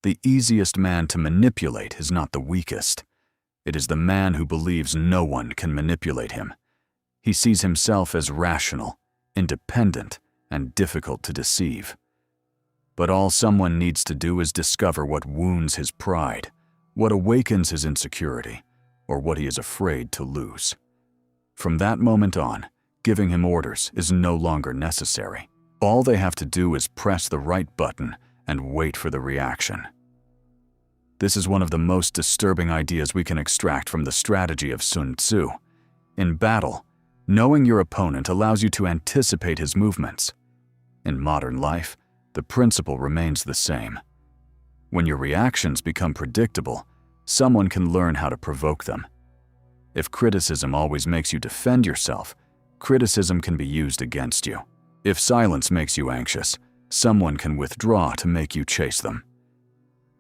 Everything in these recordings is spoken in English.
The easiest man to manipulate is not the weakest. It is the man who believes no one can manipulate him. He sees himself as rational, independent, and difficult to deceive. But all someone needs to do is discover what wounds his pride, what awakens his insecurity, or what he is afraid to lose. From that moment on, giving him orders is no longer necessary. All they have to do is press the right button and wait for the reaction. This is one of the most disturbing ideas we can extract from the strategy of Sun Tzu. In battle, knowing your opponent allows you to anticipate his movements. In modern life, the principle remains the same. When your reactions become predictable, someone can learn how to provoke them. If criticism always makes you defend yourself, criticism can be used against you. If silence makes you anxious, someone can withdraw to make you chase them.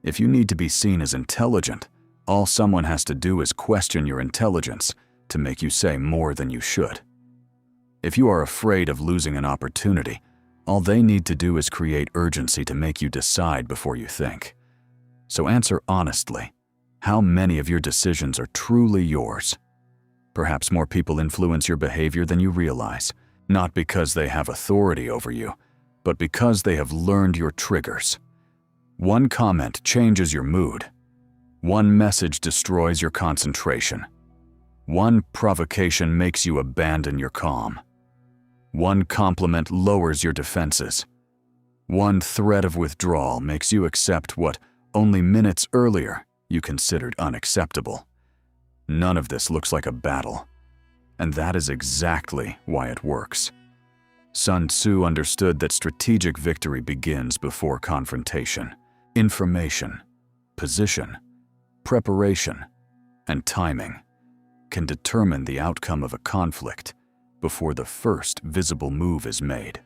If you need to be seen as intelligent, all someone has to do is question your intelligence to make you say more than you should. If you are afraid of losing an opportunity, all they need to do is create urgency to make you decide before you think. So answer honestly, how many of your decisions are truly yours? Perhaps more people influence your behavior than you realize, not because they have authority over you, but because they have learned your triggers. One comment changes your mood. One message destroys your concentration. One provocation makes you abandon your calm. One compliment lowers your defenses. One threat of withdrawal makes you accept what, only minutes earlier, you considered unacceptable. None of this looks like a battle, and that is exactly why it works. Sun Tzu understood that strategic victory begins before confrontation. Information, position, preparation, and timing can determine the outcome of a conflict before the first visible move is made.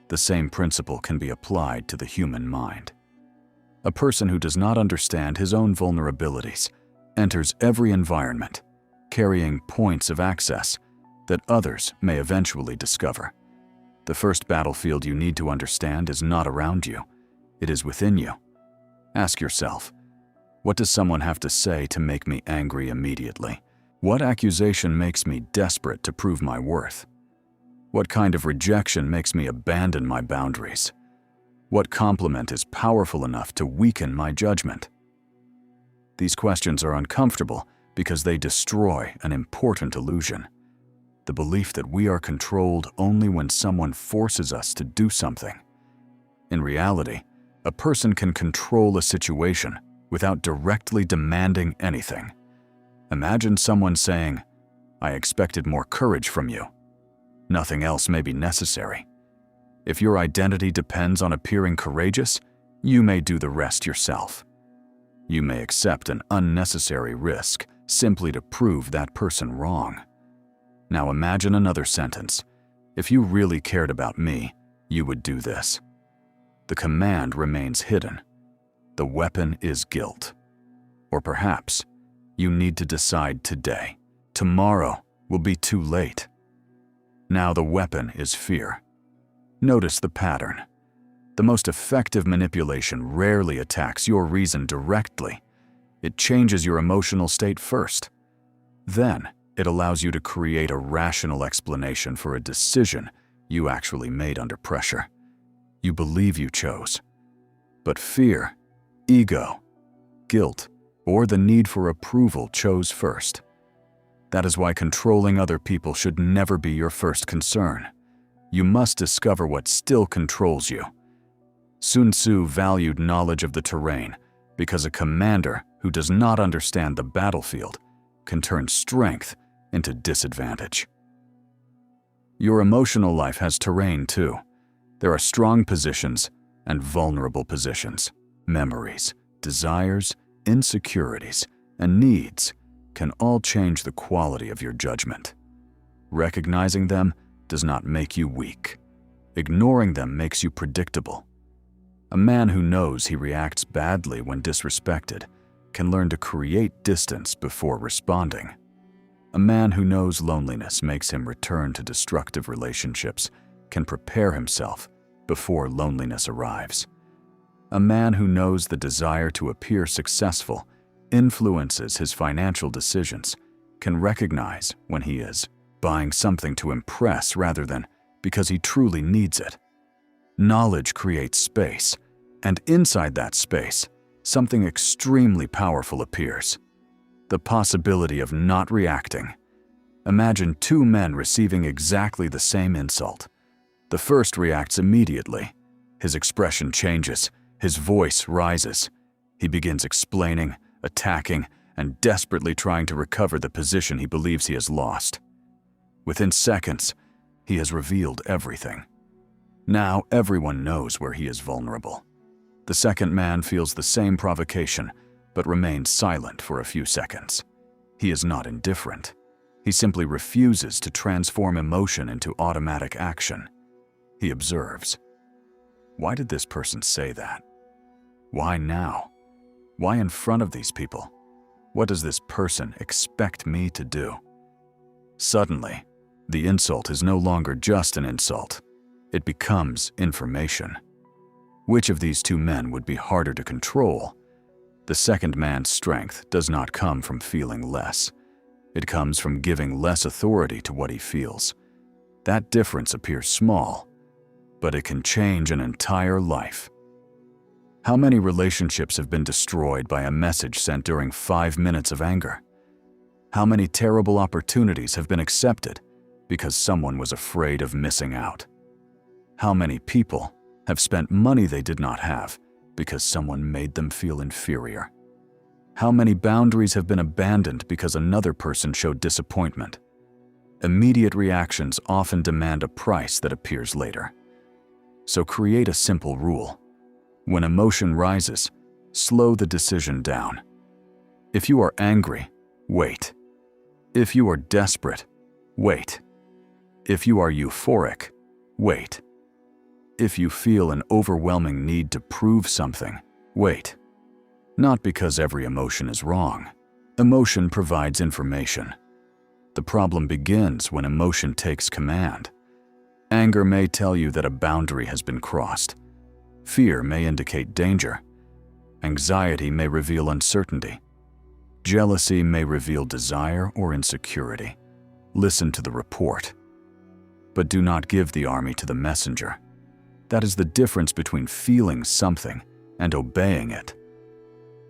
The same principle can be applied to the human mind. A person who does not understand his own vulnerabilities enters every environment, carrying points of access that others may eventually discover. The first battlefield you need to understand is not around you, it is within you. Ask yourself, what does someone have to say to make me angry immediately? What accusation makes me desperate to prove my worth? What kind of rejection makes me abandon my boundaries? What compliment is powerful enough to weaken my judgment? These questions are uncomfortable because they destroy an important illusion: the belief that we are controlled only when someone forces us to do something. In reality, a person can control a situation without directly demanding anything. Imagine someone saying, "I expected more courage from you." Nothing else may be necessary. If your identity depends on appearing courageous, you may do the rest yourself. You may accept an unnecessary risk simply to prove that person wrong. Now imagine another sentence. If you really cared about me, you would do this. The command remains hidden. The weapon is guilt. Or perhaps, you need to decide today. Tomorrow will be too late. Now the weapon is fear. Notice the pattern. The most effective manipulation rarely attacks your reason directly. It changes your emotional state first. Then, it allows you to create a rational explanation for a decision you actually made under pressure. You believe you chose. But fear, ego, guilt, or the need for approval chose first. That is why controlling other people should never be your first concern. You must discover what still controls you. Sun Tzu valued knowledge of the terrain because a commander who does not understand the battlefield can turn strength into disadvantage. Your emotional life has terrain too. There are strong positions and vulnerable positions. Memories, desires, insecurities, and needs can all change the quality of your judgment. Recognizing them does not make you weak. Ignoring them makes you predictable. A man who knows he reacts badly when disrespected can learn to create distance before responding. A man who knows loneliness makes him return to destructive relationships can prepare himself before loneliness arrives. A man who knows the desire to appear successful influences his financial decisions, can recognize when he is buying something to impress rather than because he truly needs it. Knowledge creates space, and inside that space, something extremely powerful appears. The possibility of not reacting. Imagine two men receiving exactly the same insult. The first reacts immediately. His expression changes, his voice rises. He begins explaining, attacking, and desperately trying to recover the position he believes he has lost. Within seconds, he has revealed everything. Now everyone knows where he is vulnerable. The second man feels the same provocation, but remains silent for a few seconds. He is not indifferent. He simply refuses to transform emotion into automatic action. He observes. Why did this person say that? Why now? Why in front of these people? What does this person expect me to do? Suddenly, the insult is no longer just an insult. It becomes information. Which of these two men would be harder to control? The second man's strength does not come from feeling less. It comes from giving less authority to what he feels. That difference appears small, but it can change an entire life. How many relationships have been destroyed by a message sent during 5 minutes of anger? How many terrible opportunities have been accepted because someone was afraid of missing out? How many people have spent money they did not have because someone made them feel inferior? How many boundaries have been abandoned because another person showed disappointment? Immediate reactions often demand a price that appears later. So create a simple rule. When emotion rises, slow the decision down. If you are angry, wait. If you are desperate, wait. If you are euphoric, wait. If you feel an overwhelming need to prove something, wait. Not because every emotion is wrong. Emotion provides information. The problem begins when emotion takes command. Anger may tell you that a boundary has been crossed. Fear may indicate danger. Anxiety may reveal uncertainty. Jealousy may reveal desire or insecurity. Listen to the report. But do not give the army to the messenger. That is the difference between feeling something and obeying it.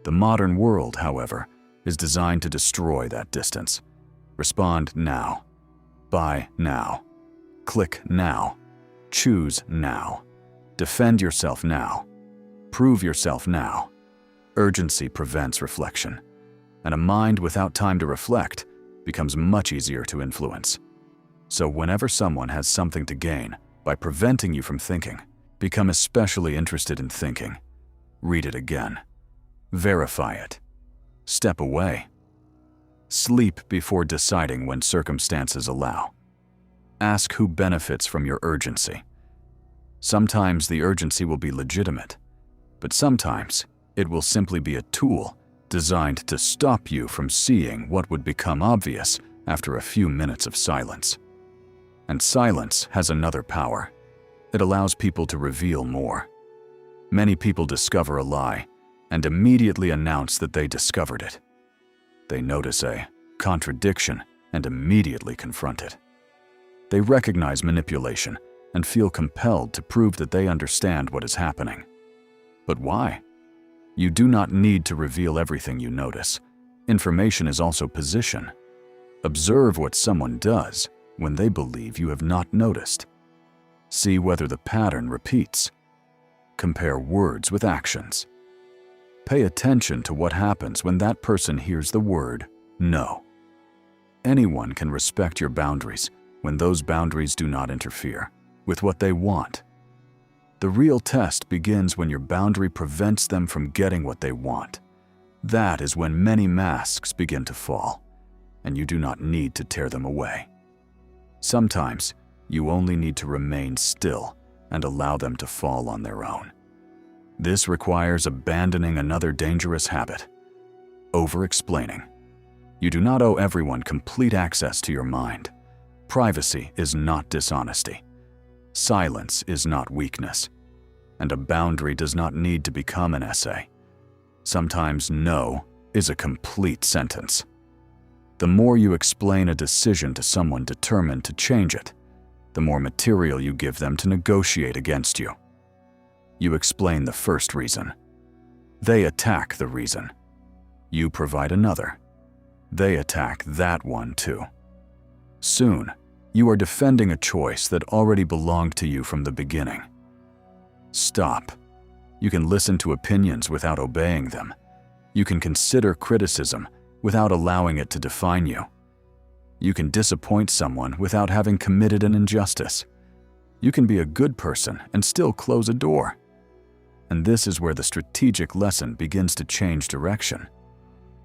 The modern world, however, is designed to destroy that distance. Respond now. Buy now. Click now. Choose now. Defend yourself now. Prove yourself now. Urgency prevents reflection, and a mind without time to reflect becomes much easier to influence. So whenever someone has something to gain by preventing you from thinking, become especially interested in thinking. Read it again. Verify it. Step away. Sleep before deciding when circumstances allow. Ask who benefits from your urgency. Sometimes the urgency will be legitimate, but sometimes it will simply be a tool designed to stop you from seeing what would become obvious after a few minutes of silence. And silence has another power. It allows people to reveal more. Many people discover a lie and immediately announce that they discovered it. They notice a contradiction and immediately confront it. They recognize manipulation and feel compelled to prove that they understand what is happening. But why? You do not need to reveal everything you notice. Information is also position. Observe what someone does when they believe you have not noticed. See whether the pattern repeats. Compare words with actions. Pay attention to what happens when that person hears the word no. Anyone can respect your boundaries when those boundaries do not interfere with what they want. The real test begins when your boundary prevents them from getting what they want. That is when many masks begin to fall, and you do not need to tear them away. Sometimes, you only need to remain still and allow them to fall on their own. This requires abandoning another dangerous habit: over-explaining. You do not owe everyone complete access to your mind. Privacy is not dishonesty. Silence is not weakness. and a boundary does not need to become an essay. Sometimes no is a complete sentence. The more you explain a decision to someone determined to change it, the more material you give them to negotiate against you. You explain the first reason. They attack the reason. You provide another. They attack that one too. Soon, you are defending a choice that already belonged to you from the beginning. Stop. You can listen to opinions without obeying them. You can consider criticism without allowing it to define you. You can disappoint someone without having committed an injustice. You can be a good person and still close a door. And this is where the strategic lesson begins to change direction.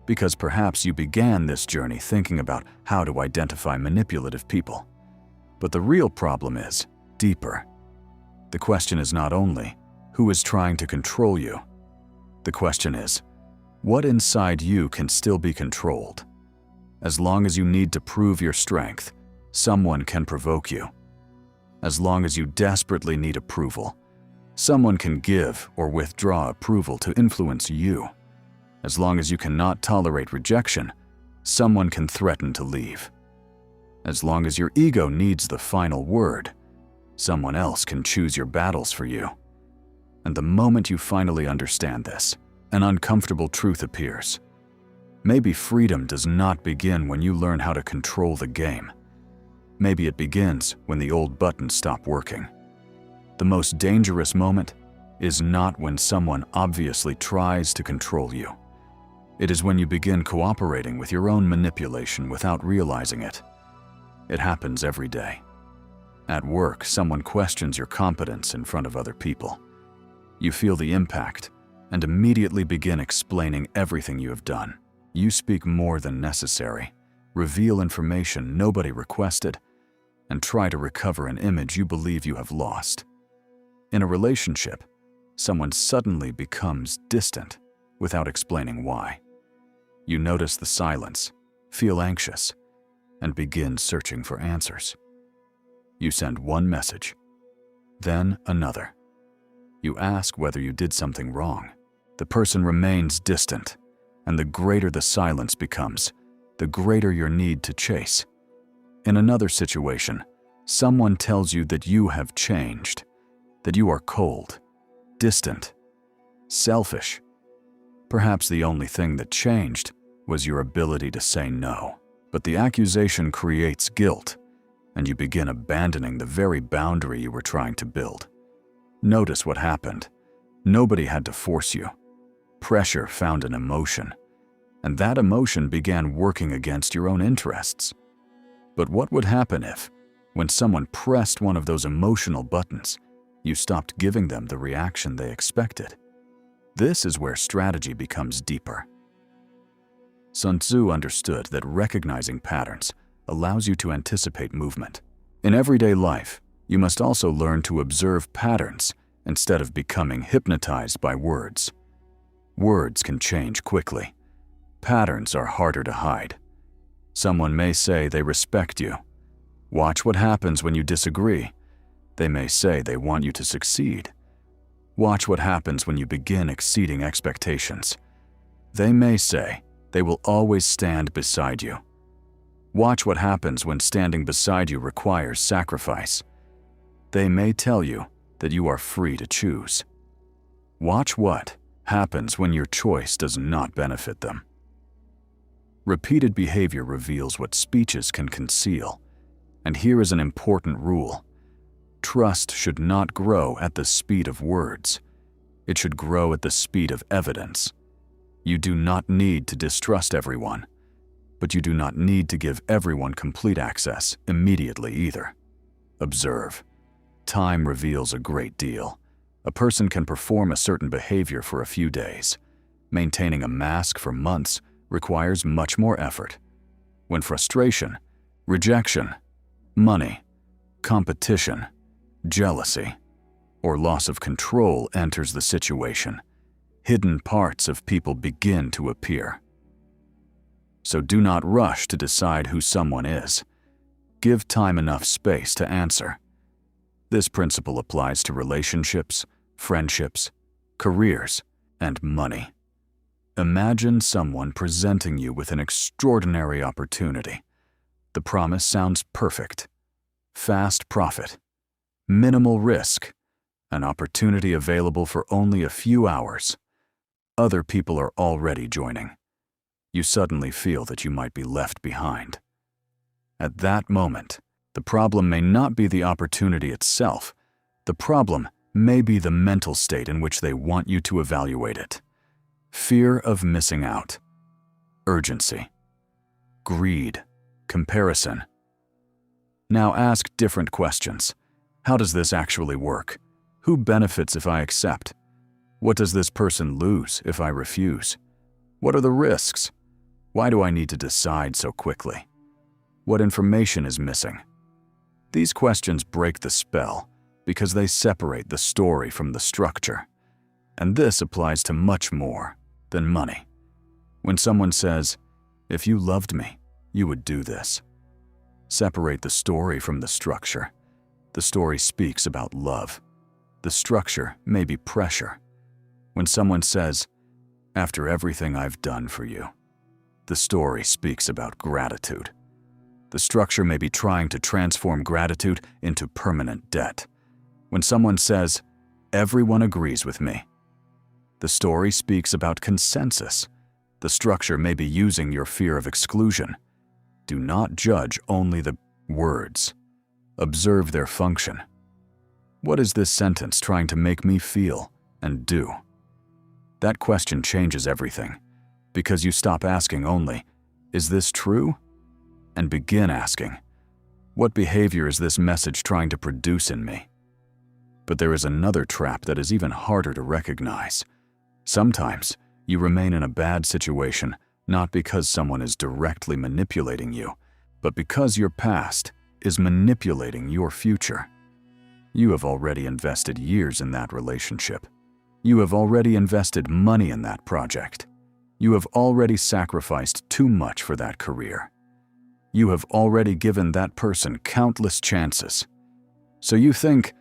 Because perhaps you began this journey thinking about how to identify manipulative people. But the real problem is deeper. The question is not only, who is trying to control you? The question is, what inside you can still be controlled? As long as you need to prove your strength, someone can provoke you. As long as you desperately need approval, someone can give or withdraw approval to influence you. As long as you cannot tolerate rejection, someone can threaten to leave. As long as your ego needs the final word, someone else can choose your battles for you. And the moment you finally understand this, an uncomfortable truth appears. Maybe freedom does not begin when you learn how to control the game. Maybe it begins when the old buttons stop working. The most dangerous moment is not when someone obviously tries to control you. It is when you begin cooperating with your own manipulation without realizing it. It happens every day. At work, someone questions your competence in front of other people. You feel the impact and immediately begin explaining everything you have done. You speak more than necessary, reveal information nobody requested, and try to recover an image you believe you have lost. In a relationship, someone suddenly becomes distant without explaining why. You notice the silence, feel anxious, and begin searching for answers. You send one message, then another. You ask whether you did something wrong. The person remains distant, and the greater the silence becomes, the greater your need to chase. In another situation, someone tells you that you have changed, that you are cold, distant, selfish. Perhaps the only thing that changed was your ability to say no. But the accusation creates guilt, and you begin abandoning the very boundary you were trying to build. Notice what happened. Nobody had to force you. Pressure found an emotion, and that emotion began working against your own interests. But what would happen if, when someone pressed one of those emotional buttons, you stopped giving them the reaction they expected? This is where strategy becomes deeper. Sun Tzu understood that recognizing patterns allows you to anticipate movement. In everyday life, you must also learn to observe patterns instead of becoming hypnotized by words. Words can change quickly. Patterns are harder to hide. Someone may say they respect you. Watch what happens when you disagree. They may say they want you to succeed. Watch what happens when you begin exceeding expectations. They may say they will always stand beside you. Watch what happens when standing beside you requires sacrifice. They may tell you that you are free to choose. Watch what happens when your choice does not benefit them. Repeated behavior reveals what speeches can conceal. And here is an important rule. Trust should not grow at the speed of words. It should grow at the speed of evidence. You do not need to distrust everyone, but you do not need to give everyone complete access immediately either. Observe. Time reveals a great deal. A person can perform a certain behavior for a few days. Maintaining a mask for months requires much more effort. When frustration, rejection, money, competition, jealousy, or loss of control enters the situation, hidden parts of people begin to appear. So do not rush to decide who someone is. Give time enough space to answer. This principle applies to relationships, friendships, careers, and money. Imagine someone presenting you with an extraordinary opportunity. The promise sounds perfect. Fast profit, minimal risk, an opportunity available for only a few hours. Other people are already joining. You suddenly feel that you might be left behind. At that moment, the problem may not be the opportunity itself. The problem may be the mental state in which they want you to evaluate it. Fear of missing out, urgency, greed, comparison. Now ask different questions. How does this actually work? Who benefits if I accept? What does this person lose if I refuse? What are the risks? Why do I need to decide so quickly? What information is missing? These questions break the spell because they separate the story from the structure. And this applies to much more than money. When someone says, "If you loved me, you would do this." Separate the story from the structure. The story speaks about love. The structure may be pressure. When someone says, "After everything I've done for you," the story speaks about gratitude. The structure may be trying to transform gratitude into permanent debt. When someone says, "Everyone agrees with me," the story speaks about consensus. The structure may be using your fear of exclusion. Do not judge only the words. Observe their function. What is this sentence trying to make me feel and do? That question changes everything, because you stop asking only, "Is this true?" and begin asking, "What behavior is this message trying to produce in me?" But there is another trap that is even harder to recognize. Sometimes you remain in a bad situation not because someone is directly manipulating you, but because your past is manipulating your future. You have already invested years in that relationship. You have already invested money in that project. You have already sacrificed too much for that career. You have already given that person countless chances. So you think,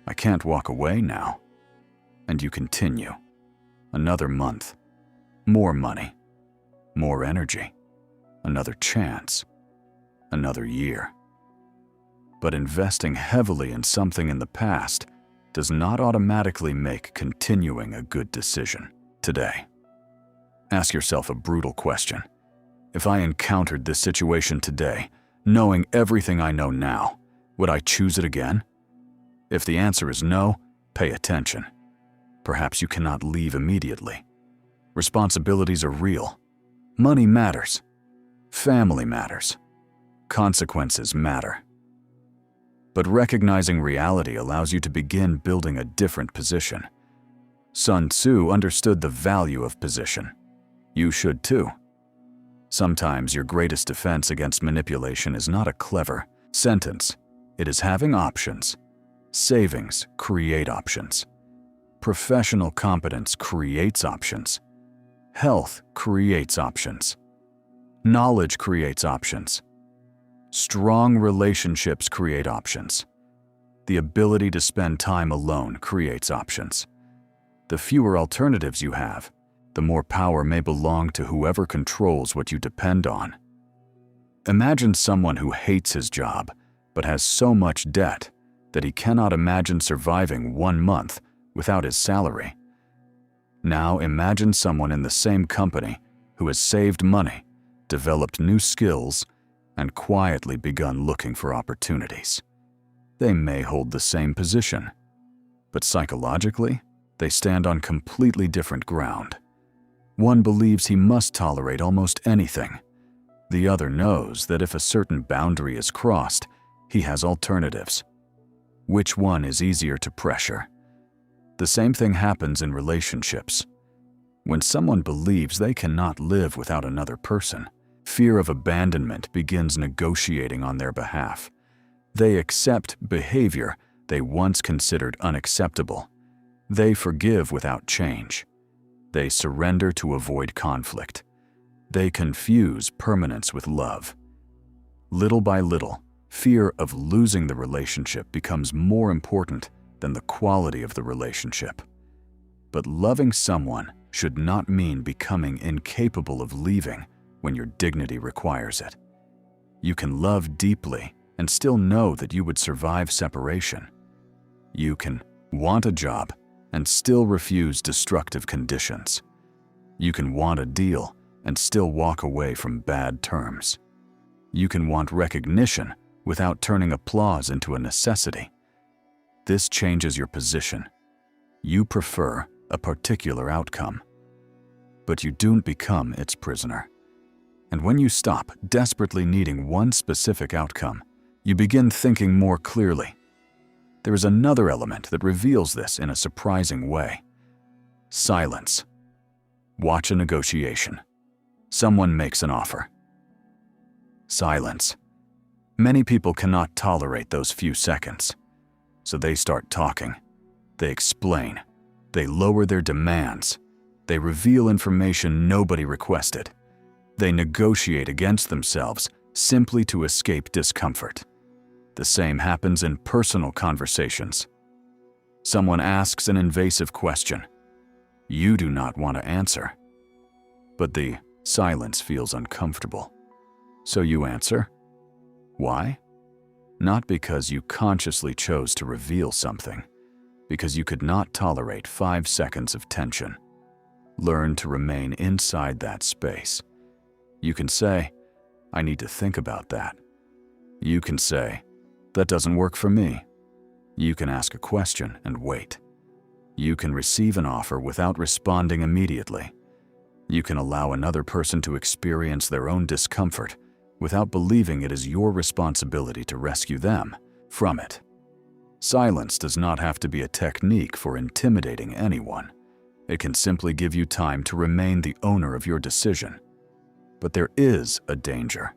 "I can't walk away now." And you continue. Another month. More money. More energy. Another chance. Another year. But investing heavily in something in the past does not automatically make continuing a good decision today. Ask yourself a brutal question. If I encountered this situation today, knowing everything I know now, would I choose it again? If the answer is no, pay attention. Perhaps you cannot leave immediately. Responsibilities are real. Money matters. Family matters. Consequences matter. But recognizing reality allows you to begin building a different position. Sun Tzu understood the value of position. You should too. Sometimes your greatest defense against manipulation is not a clever sentence. It is having options. Savings create options. Professional competence creates options. Health creates options. Knowledge creates options. Strong relationships create options. The ability to spend time alone creates options. The fewer alternatives you have, the more power may belong to whoever controls what you depend on. Imagine someone who hates his job, but has so much debt that he cannot imagine surviving 1 month without his salary. Now imagine someone in the same company who has saved money, developed new skills, and quietly begun looking for opportunities. They may hold the same position, but psychologically, they stand on completely different ground. One believes he must tolerate almost anything. The other knows that if a certain boundary is crossed, he has alternatives. Which one is easier to pressure? The same thing happens in relationships. When someone believes they cannot live without another person, fear of abandonment begins negotiating on their behalf. They accept behavior they once considered unacceptable. They forgive without change. They surrender to avoid conflict. They confuse permanence with love. Little by little, fear of losing the relationship becomes more important than the quality of the relationship. But loving someone should not mean becoming incapable of leaving when your dignity requires it. You can love deeply and still know that you would survive separation. You can want a job and still refuse destructive conditions. You can want a deal and still walk away from bad terms. You can want recognition without turning applause into a necessity. This changes your position. You prefer a particular outcome, but you don't become its prisoner. And when you stop desperately needing one specific outcome, you begin thinking more clearly. There is another element that reveals this in a surprising way. Silence. Watch a negotiation. Someone makes an offer. Silence. Many people cannot tolerate those few seconds, so they start talking. They explain. They lower their demands. They reveal information nobody requested. They negotiate against themselves simply to escape discomfort. The same happens in personal conversations. Someone asks an invasive question. You do not want to answer, but the silence feels uncomfortable. So you answer. Why? Not because you consciously chose to reveal something, because you could not tolerate 5 seconds of tension. Learn to remain inside that space. You can say, I need to think about that. You can say, that doesn't work for me. You can ask a question and wait. You can receive an offer without responding immediately. You can allow another person to experience their own discomfort without believing it is your responsibility to rescue them from it. Silence does not have to be a technique for intimidating anyone. It can simply give you time to remain the owner of your decision. But there is a danger.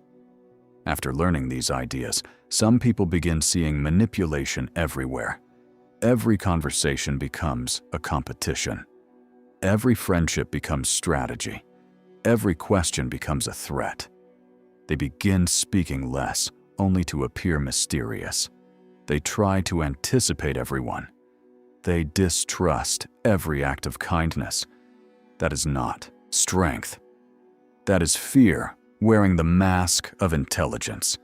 After learning these ideas, some people begin seeing manipulation everywhere. Every conversation becomes a competition. Every friendship becomes strategy. Every question becomes a threat. They begin speaking less, only to appear mysterious. They try to anticipate everyone. They distrust every act of kindness. That is not strength. That is fear wearing the mask of intelligence.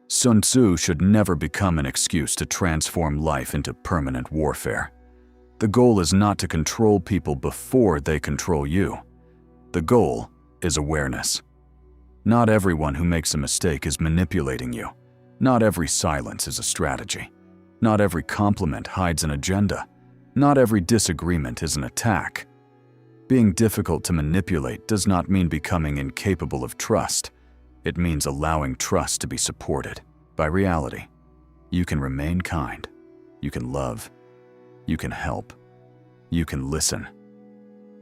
Sun Tzu should never become an excuse to transform life into permanent warfare. The goal is not to control people before they control you. The goal is awareness. Not everyone who makes a mistake is manipulating you. Not every silence is a strategy. Not every compliment hides an agenda. Not every disagreement is an attack. Being difficult to manipulate does not mean becoming incapable of trust. It means allowing trust to be supported by reality. You can remain kind. You can love. You can help. You can listen.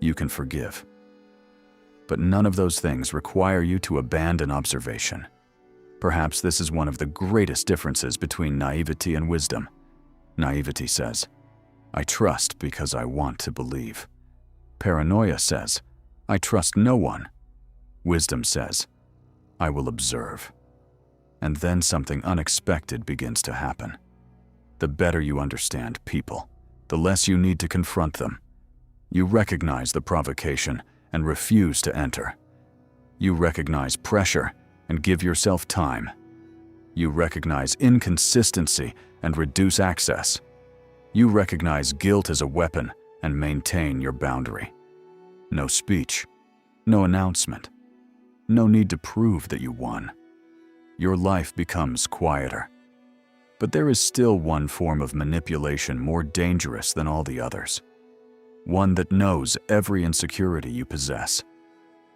You can forgive. But none of those things require you to abandon observation. Perhaps this is one of the greatest differences between naivety and wisdom. Naivety says, I trust because I want to believe. Paranoia says, I trust no one. Wisdom says, I will observe. And then something unexpected begins to happen. The better you understand people, the less you need to confront them. You recognize the provocation and refuse to enter. You recognize pressure and give yourself time. You recognize inconsistency and reduce access. You recognize guilt as a weapon and maintain your boundary. No speech, no announcement, no need to prove that you won. Your life becomes quieter. But there is still one form of manipulation more dangerous than all the others. One that knows every insecurity you possess,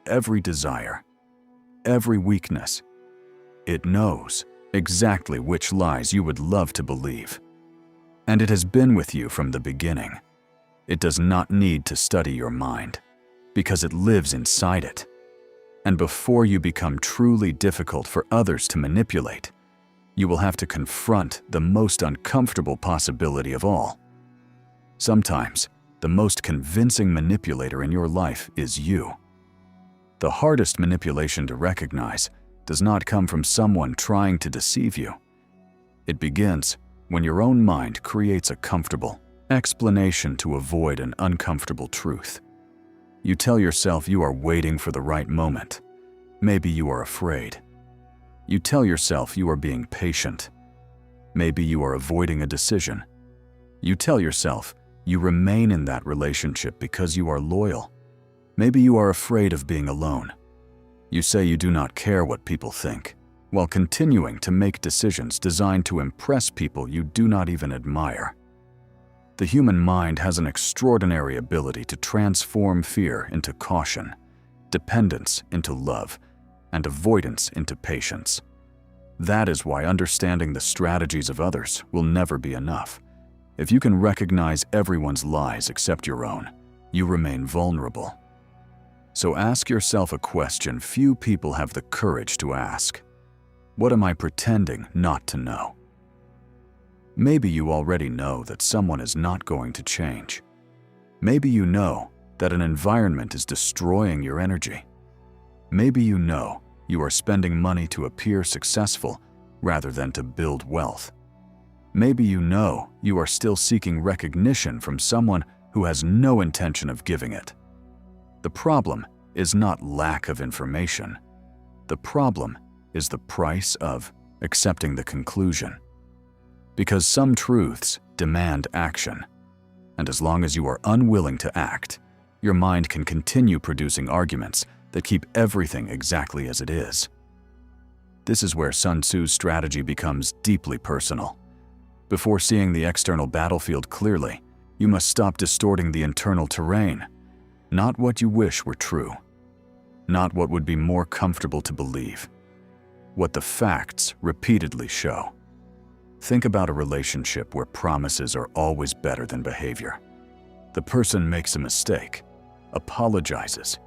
every desire, every weakness. It knows exactly which lies you would love to believe. And it has been with you from the beginning. It does not need to study your mind, because it lives inside it. And before you become truly difficult for others to manipulate, you will have to confront the most uncomfortable possibility of all. Sometimes, the most convincing manipulator in your life is you. The hardest manipulation to recognize does not come from someone trying to deceive you. It begins when your own mind creates a comfortable explanation to avoid an uncomfortable truth. You tell yourself you are waiting for the right moment. Maybe you are afraid. You tell yourself you are being patient. Maybe you are avoiding a decision. You tell yourself you remain in that relationship because you are loyal. Maybe you are afraid of being alone. You say you do not care what people think, while continuing to make decisions designed to impress people you do not even admire. The human mind has an extraordinary ability to transform fear into caution, dependence into love, and avoidance into patience. That is why understanding the strategies of others will never be enough. If you can recognize everyone's lies except your own, you remain vulnerable. So ask yourself a question few people have the courage to ask. What am I pretending not to know? Maybe you already know that someone is not going to change. Maybe you know that an environment is destroying your energy. Maybe you know you are spending money to appear successful rather than to build wealth. Maybe you know you are still seeking recognition from someone who has no intention of giving it. The problem is not lack of information. The problem is the price of accepting the conclusion. Because some truths demand action, and as long as you are unwilling to act, your mind can continue producing arguments that keep everything exactly as it is. This is where Sun Tzu's strategy becomes deeply personal. Before seeing the external battlefield clearly, you must stop distorting the internal terrain. Not what you wish were true. Not what would be more comfortable to believe. What the facts repeatedly show. Think about a relationship where promises are always better than behavior. The person makes a mistake, apologizes,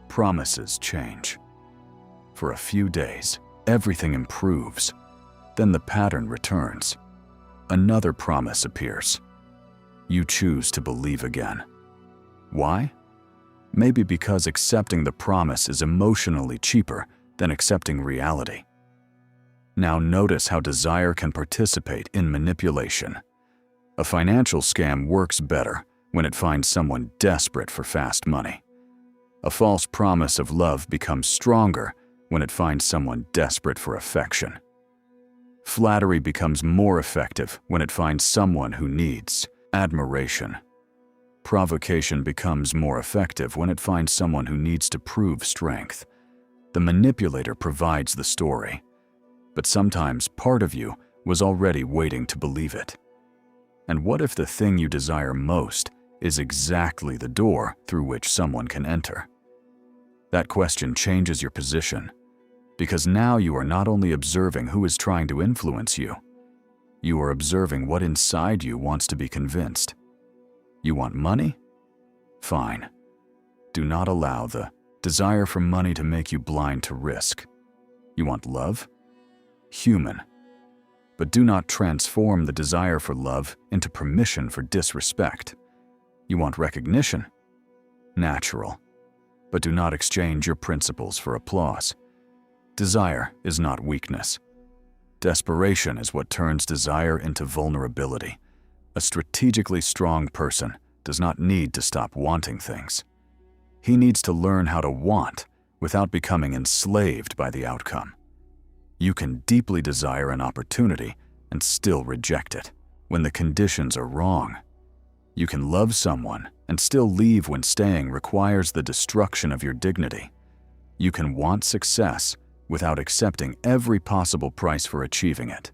promises change. For a few days, everything improves. Then the pattern returns. Another promise appears. You choose to believe again. Why? Maybe because accepting the promise is emotionally cheaper than accepting reality. Now notice how desire can participate in manipulation. A financial scam works better when it finds someone desperate for fast money. A false promise of love becomes stronger when it finds someone desperate for affection. Flattery becomes more effective when it finds someone who needs admiration. Provocation becomes more effective when it finds someone who needs to prove strength. The manipulator provides the story, but sometimes part of you was already waiting to believe it. And what if the thing you desire most is exactly the door through which someone can enter? That question changes your position, because now you are not only observing who is trying to influence you, you are observing what inside you wants to be convinced. You want money? Fine. Do not allow the desire for money to make you blind to risk. You want love? Human. But do not transform the desire for love into permission for disrespect. You want recognition? Natural. But do not exchange your principles for applause. Desire is not weakness. Desperation is what turns desire into vulnerability. A strategically strong person does not need to stop wanting things. He needs to learn how to want without becoming enslaved by the outcome. You can deeply desire an opportunity and still reject it when the conditions are wrong. You can love someone and still leave when staying requires the destruction of your dignity. You can want success without accepting every possible price for achieving it.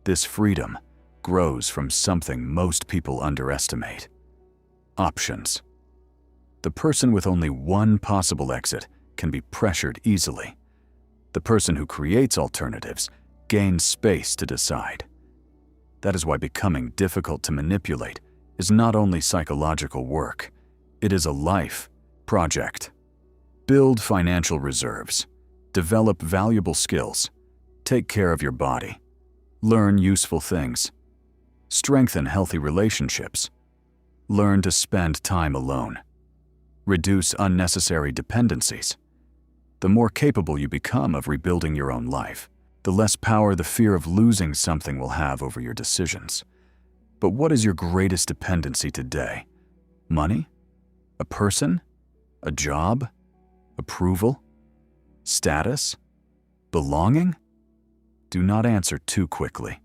This freedom grows from something most people underestimate: options. The person with only one possible exit can be pressured easily. The person who creates alternatives gains space to decide. That is why becoming difficult to manipulate is not only psychological work, it is a life project. Build financial reserves, develop valuable skills, take care of your body, learn useful things, strengthen healthy relationships, learn to spend time alone, reduce unnecessary dependencies. The more capable you become of rebuilding your own life, the less power the fear of losing something will have over your decisions. But what is your greatest dependency today? Money? A person? A job? Approval? Status? Belonging? Do not answer too quickly.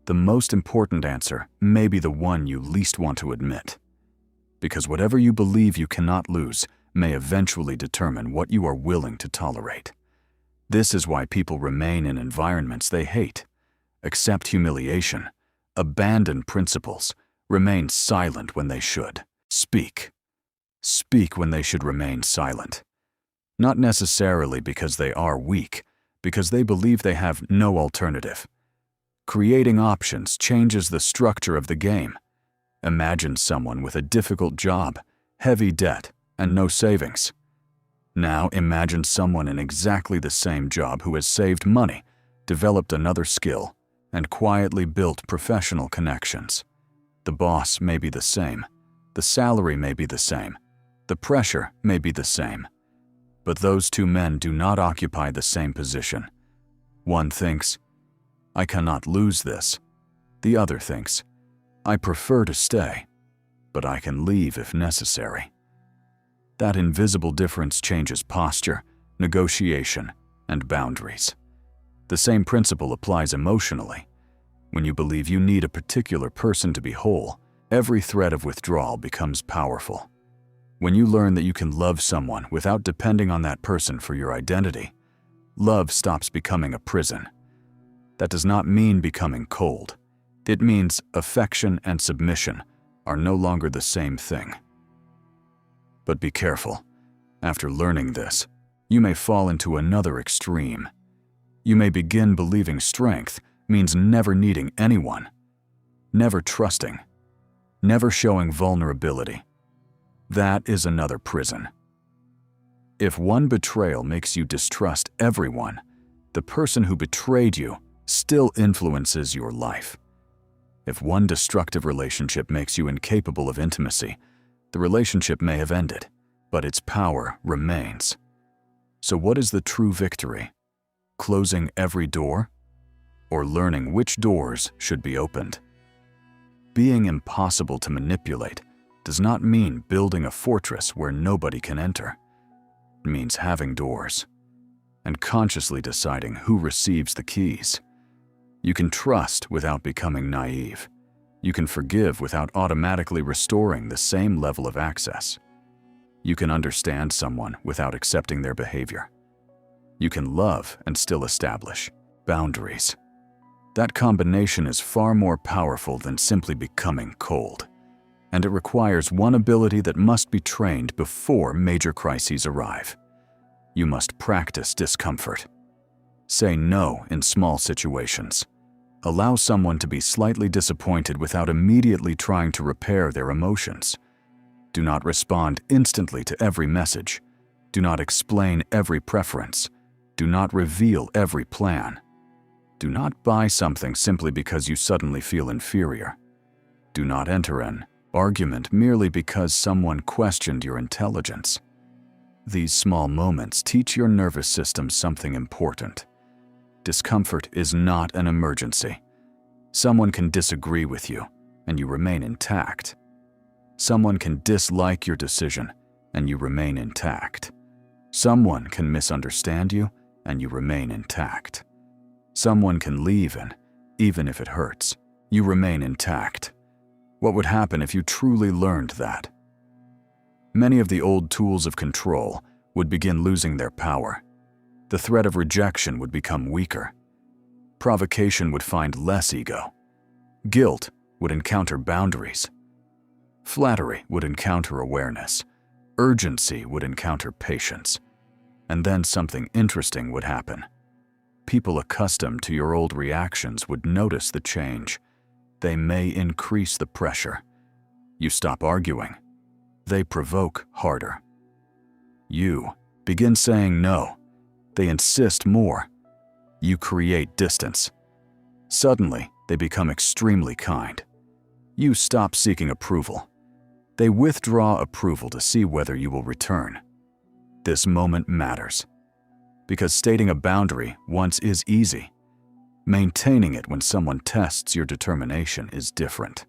The most important answer may be the one you least want to admit. Because whatever you believe you cannot lose may eventually determine what you are willing to tolerate. This is why people remain in environments they hate, accept humiliation, abandon principles, remain silent when they should. Speak. Speak when they should remain silent. Not necessarily because they are weak, because they believe they have no alternative. Creating options changes the structure of the game. Imagine someone with a difficult job, heavy debt, and no savings. Now imagine someone in exactly the same job who has saved money, developed another skill, and quietly built professional connections. The boss may be the same, the salary may be the same, the pressure may be the same. But those two men do not occupy the same position. One thinks, I cannot lose this. The other thinks, I prefer to stay, but I can leave if necessary. That invisible difference changes posture, negotiation, and boundaries. The same principle applies emotionally. When you believe you need a particular person to be whole, every threat of withdrawal becomes powerful. When you learn that you can love someone without depending on that person for your identity, love stops becoming a prison. That does not mean becoming cold. It means affection and submission are no longer the same thing. But be careful. After learning this, you may fall into another extreme. You may begin believing strength means never needing anyone, never trusting, never showing vulnerability. That is another prison. If one betrayal makes you distrust everyone, the person who betrayed you still influences your life. If one destructive relationship makes you incapable of intimacy, the relationship may have ended, but its power remains. So what is the true victory? Closing every door? Or learning which doors should be opened? Being impossible to manipulate does not mean building a fortress where nobody can enter. It means having doors and consciously deciding who receives the keys. You can trust without becoming naive. You can forgive without automatically restoring the same level of access. You can understand someone without accepting their behavior. You can love and still establish boundaries. That combination is far more powerful than simply becoming cold, and it requires one ability that must be trained before major crises arrive. You must practice discomfort. Say no in small situations. Allow someone to be slightly disappointed without immediately trying to repair their emotions. Do not respond instantly to every message. Do not explain every preference. Do not reveal every plan. Do not buy something simply because you suddenly feel inferior. Do not enter an argument merely because someone questioned your intelligence. These small moments teach your nervous system something important. Discomfort is not an emergency. Someone can disagree with you, and you remain intact. Someone can dislike your decision, and you remain intact. Someone can misunderstand you, and you remain intact. Someone can leave, and even if it hurts, you remain intact. What would happen if you truly learned that? Many of the old tools of control would begin losing their power. The threat of rejection would become weaker. Provocation would find less ego. Guilt would encounter boundaries. Flattery would encounter awareness. Urgency would encounter patience. And then something interesting would happen. People accustomed to your old reactions would notice the change. They may increase the pressure. You stop arguing. They provoke harder. You begin saying no. They insist more. You create distance. Suddenly, they become extremely kind. You stop seeking approval. They withdraw approval to see whether you will return. This moment matters. Because stating a boundary once is easy, Maintaining it when someone tests your determination is different.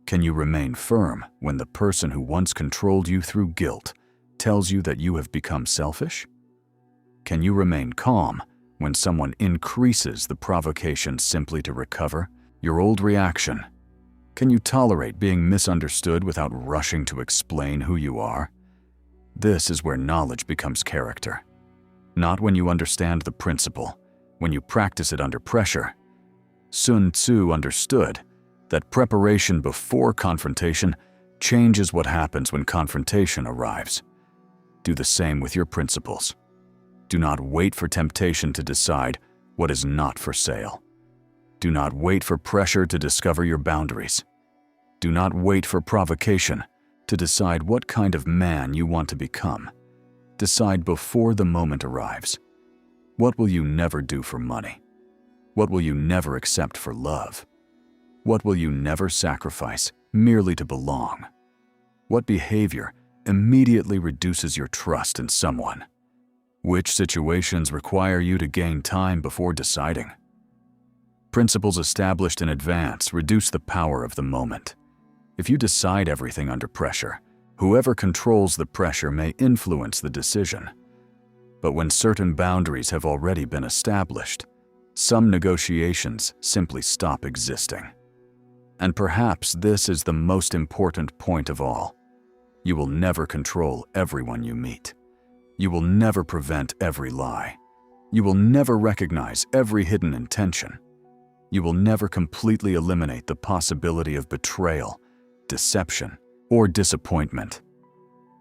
Can you remain firm when the person who once controlled you through guilt tells you that you have become selfish? Can you remain calm when someone increases the provocation simply to recover your old reaction? Can you tolerate being misunderstood without rushing to explain who you are? This is where knowledge becomes character. Not when you understand the principle, when you practice it under pressure. Sun Tzu understood that preparation before confrontation changes what happens when confrontation arrives. Do the same with your principles. Do not wait for temptation to decide what is not for sale. Do not wait for pressure to discover your boundaries. Do not wait for provocation to decide what kind of man you want to become. Decide before the moment arrives. What will you never do for money? What will you never accept for love? What will you never sacrifice merely to belong? What behavior immediately reduces your trust in someone? Which situations require you to gain time before deciding? Principles established in advance reduce the power of the moment. If you decide everything under pressure, whoever controls the pressure may influence the decision. But when certain boundaries have already been established, some negotiations simply stop existing. And perhaps this is the most important point of all. You will never control everyone you meet. You will never prevent every lie. You will never recognize every hidden intention. You will never completely eliminate the possibility of betrayal, deception, or disappointment.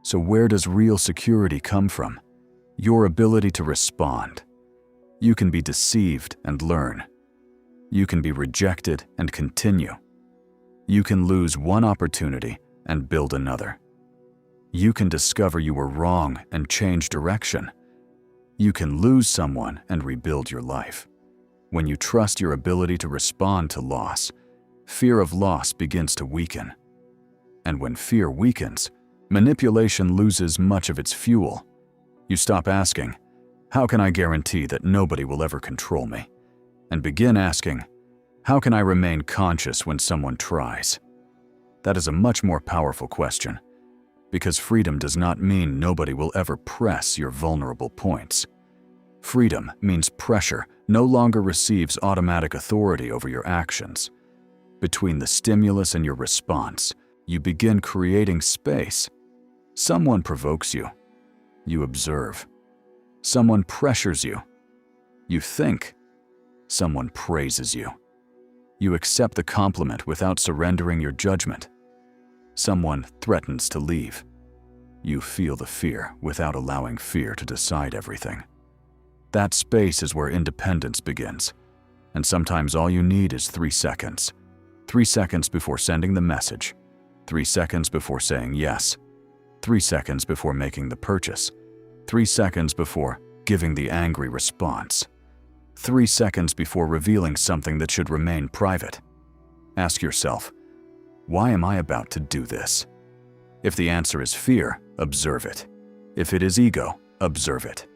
So where does real security come from? Your ability to respond. You can be deceived and learn. You can be rejected and continue. You can lose one opportunity and build another. You can discover you were wrong and change direction. You can lose someone and rebuild your life. When you trust your ability to respond to loss, fear of loss begins to weaken. And when fear weakens, manipulation loses much of its fuel. You stop asking, "How can I guarantee that nobody will ever control me?" and begin asking, "How can I remain conscious when someone tries?" That is a much more powerful question, because freedom does not mean nobody will ever press your vulnerable points. Freedom means pressure no longer receives automatic authority over your actions. Between the stimulus and your response, you begin creating space. Someone provokes you. You observe. Someone pressures you. You think. Someone praises you. You accept the compliment without surrendering your judgment. Someone threatens to leave. You feel the fear without allowing fear to decide everything. That space is where independence begins. And sometimes all you need is 3 seconds. 3 seconds before sending the message. 3 seconds before saying yes. 3 seconds before making the purchase. 3 seconds before giving the angry response. 3 seconds before revealing something that should remain private. Ask yourself, why am I about to do this? If the answer is fear, observe it. If it is ego, observe it.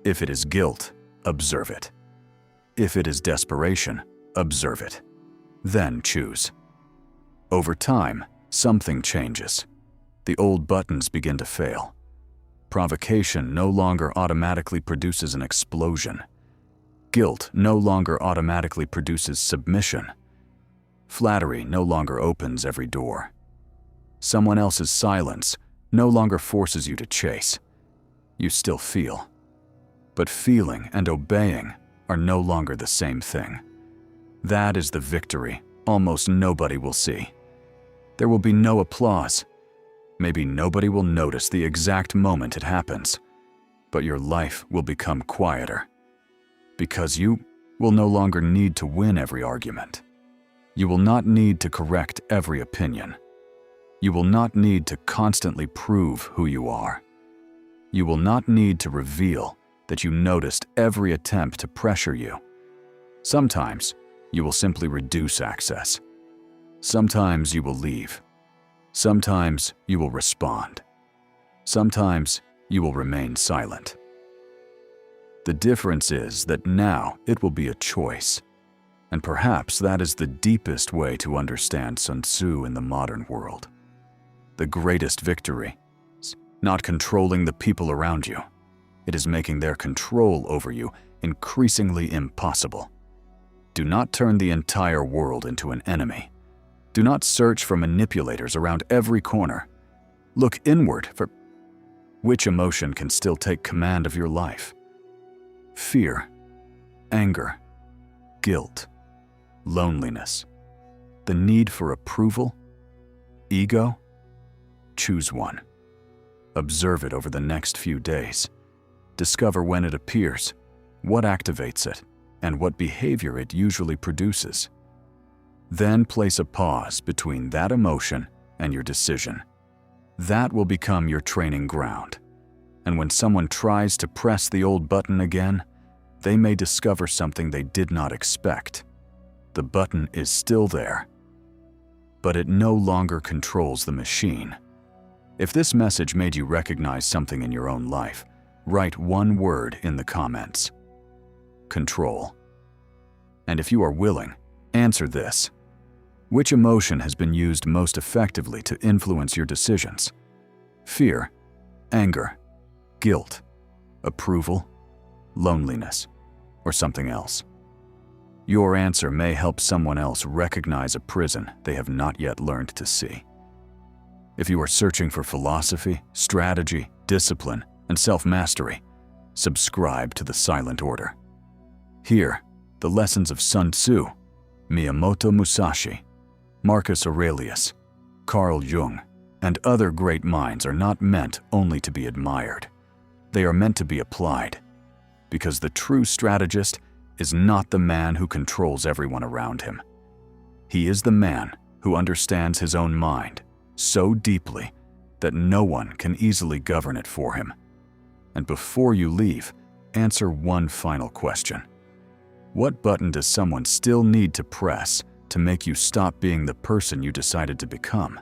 If it is guilt, observe it. If it is desperation, observe it. Then choose. Over time, something changes. The old buttons begin to fail. Provocation no longer automatically produces an explosion. Guilt no longer automatically produces submission. Flattery no longer opens every door. Someone else's silence no longer forces you to chase. You still feel. But feeling and obeying are no longer the same thing. That is the victory almost nobody will see. There will be no applause. Maybe nobody will notice the exact moment it happens. But your life will become quieter. Because you will no longer need to win every argument. You will not need to correct every opinion. You will not need to constantly prove who you are. You will not need to reveal that you noticed every attempt to pressure you. Sometimes, you will simply reduce access. Sometimes you will leave. Sometimes you will respond. Sometimes you will remain silent. The difference is that now it will be a choice. And perhaps that is the deepest way to understand Sun Tzu in the modern world. The greatest victory is not controlling the people around you. It is making their control over you increasingly impossible. Do not turn the entire world into an enemy. Do not search for manipulators around every corner. Look inward for which emotion can still take command of your life. Fear, anger, guilt, loneliness, the need for approval, ego. Choose one. Observe it over the next few days. Discover when it appears, what activates it, and what behavior it usually produces. Then place a pause between that emotion and your decision. That will become your training ground. And when someone tries to press the old button again, they may discover something they did not expect. The button is still there, but it no longer controls the machine. If this message made you recognize something in your own life, write one word in the comments: control. And if you are willing, answer this: which emotion has been used most effectively to influence your decisions? Fear, anger, guilt, approval, loneliness, or something else? Your answer may help someone else recognize a prison they have not yet learned to see. If you are searching for philosophy, strategy, discipline, and self-mastery, subscribe to the Silent Order. Here, the lessons of Sun Tzu, Miyamoto Musashi, Marcus Aurelius, Carl Jung, and other great minds are not meant only to be admired. They are meant to be applied, because the true strategist is not the man who controls everyone around him. He is the man who understands his own mind so deeply that no one can easily govern it for him. And before you leave, answer one final question. What button does someone still need to press to make you stop being the person you decided to become?